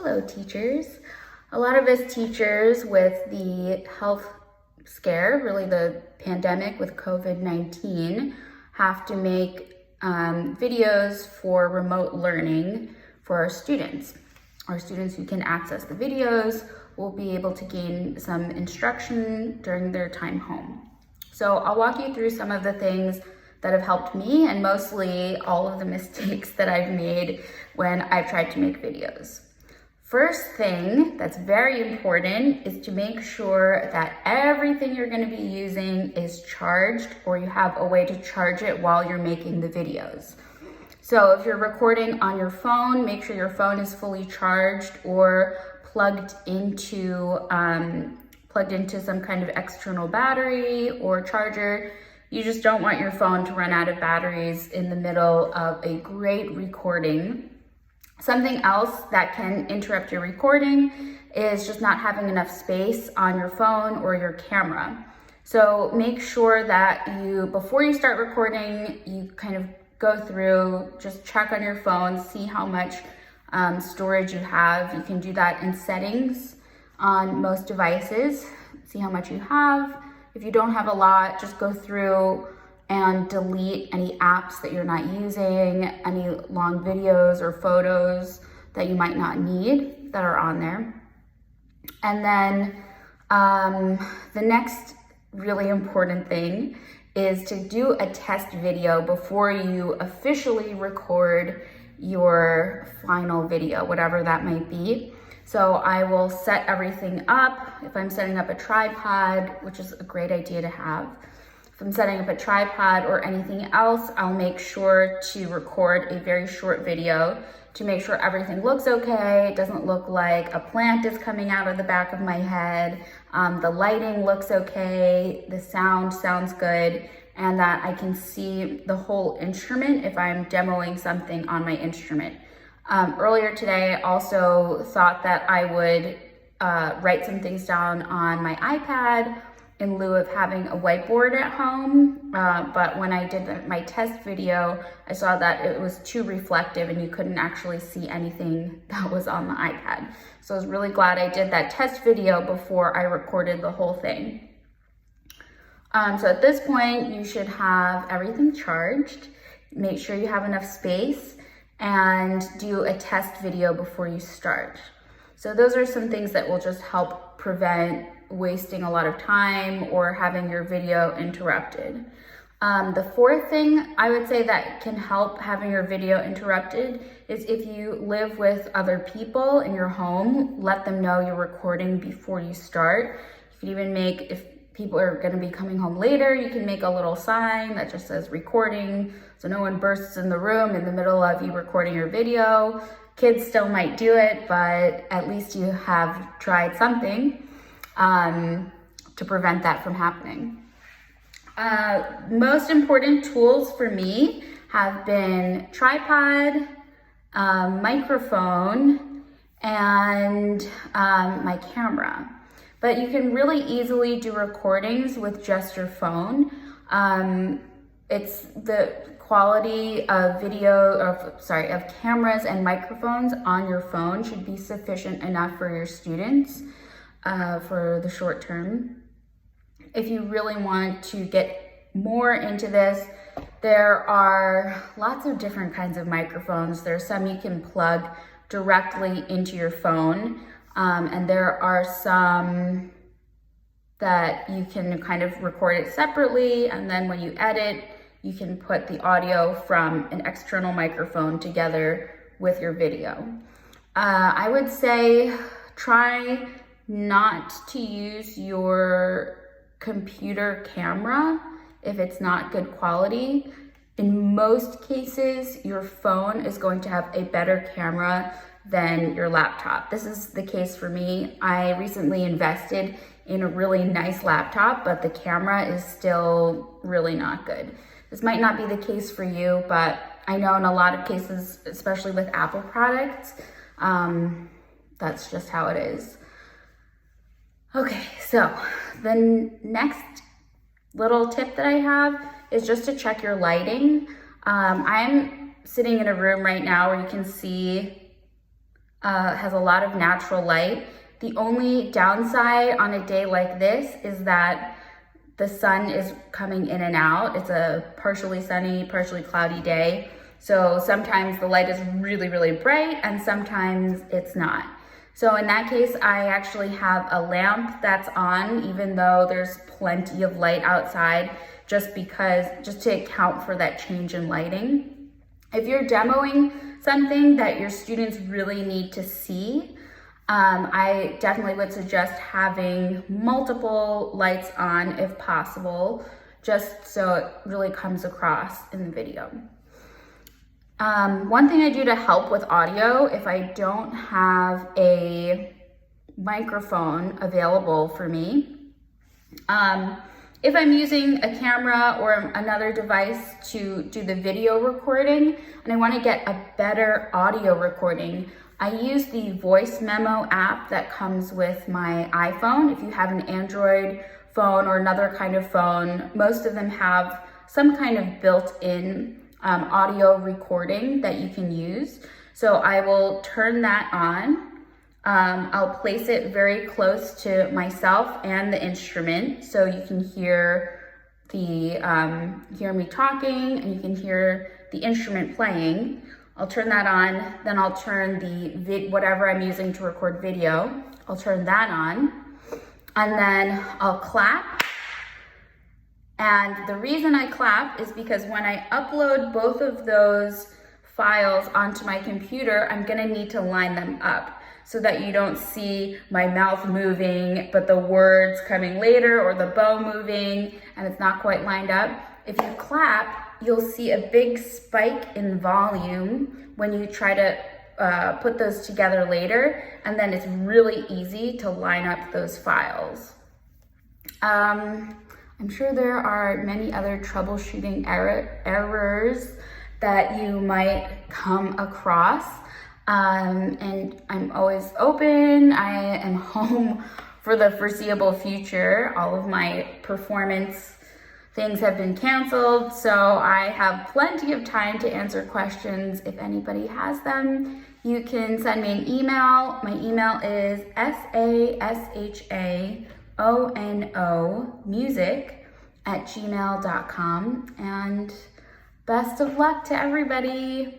Hello, teachers. A lot of us teachers with the health scare, really the pandemic with COVID-19, have to make videos for remote learning for our students. Our students who can access the videos will be able to gain some instruction during their time home. So I'll walk you through some of the things that have helped me and mostly all of the mistakes that I've made when I've tried to make videos. First thing that's very important is to make sure that everything you're going to be using is charged, or you have a way to charge it while you're making the videos. So if you're recording on your phone, make sure your phone is fully charged or plugged into some kind of external battery or charger. You just don't want your phone to run out of batteries in the middle of a great recording. Something else that can interrupt your recording is just not having enough space on your phone or your camera. So make sure that before you start recording, you kind of go through, just check on your phone, see how much storage you have. You can do that in settings on most devices, see how much you have. If you don't have a lot, just go through and delete any apps that you're not using, any long videos or photos that you might not need that are on there. And then the next really important thing is to do a test video before you officially record your final video, whatever that might be. So I will set everything up. If I'm setting up a tripod, which is a great idea to have, if I'm setting up a tripod or anything else, I'll make sure to record a very short video to make sure everything looks okay. It doesn't look like a plant is coming out of the back of my head. The lighting looks okay. The sound sounds good, and that I can see the whole instrument if I'm demoing something on my instrument. Earlier today, I also thought that I would write some things down on my iPad in lieu of having a whiteboard at home, but when I did my test video, I saw that it was too reflective and you couldn't actually see anything that was on the iPad. So I was really glad I did that test video before I recorded the whole thing. So at this point, you should have everything charged. Make sure you have enough space and do a test video before you start. So those are some things that will just help prevent wasting a lot of time or having your video interrupted. The fourth thing I would say that can help having your video interrupted is if you live with other people in your home, let them know you're recording before you start. You can even if people are going to be coming home later, you can make a little sign that just says recording, so no one bursts in the room in the middle of you recording your video. Kids still might do it, but at least you have tried something to prevent that from happening. Most important tools for me have been tripod, microphone, and my camera. But you can really easily do recordings with just your phone. It's the quality of of cameras and microphones on your phone should be sufficient enough for your students for the short term. If you really want to get more into this, there are lots of different kinds of microphones. There are some you can plug directly into your phone, and there are some that you can kind of record it separately, and then when you edit, you can put the audio from an external microphone together with your video. I would say try not to use your computer camera if it's not good quality. In most cases, your phone is going to have a better camera than your laptop. This is the case for me. I recently invested in a really nice laptop, but the camera is still really not good. This might not be the case for you, but I know in a lot of cases, especially with Apple products, that's just how it is. Okay, so the next little tip that I have is just to check your lighting. I'm sitting in a room right now where you can see has a lot of natural light. The only downside on a day like this is that the sun is coming in and out. It's a partially sunny, partially cloudy day. So sometimes the light is really, really bright and sometimes it's not. So in that case, I actually have a lamp that's on, even though there's plenty of light outside, just to account for that change in lighting. If you're demoing something that your students really need to see, I definitely would suggest having multiple lights on if possible, just so it really comes across in the video. One thing I do to help with audio, if I don't have a microphone available for me, if I'm using a camera or another device to do the video recording and I want to get a better audio recording, I use the voice memo app that comes with my iPhone. If you have an Android phone or another kind of phone, most of them have some kind of built-in audio recording that you can use. So I will turn that on. I'll place it very close to myself and the instrument so you can hear me talking and you can hear the instrument playing. I'll turn that on, then I'll turn whatever I'm using to record video, I'll turn that on, and then I'll clap. And the reason I clap is because when I upload both of those files onto my computer, I'm gonna need to line them up so that you don't see my mouth moving, but the words coming later or the bow moving and it's not quite lined up. If you clap, you'll see a big spike in volume when you try to put those together later, and then it's really easy to line up those files. I'm sure there are many other troubleshooting errors that you might come across, and I'm always open. I am home for the foreseeable future. All of my performance things have been canceled, so I have plenty of time to answer questions if anybody has them. You can send me an email. My email is sashaono music@gmail.com, and best of luck to everybody.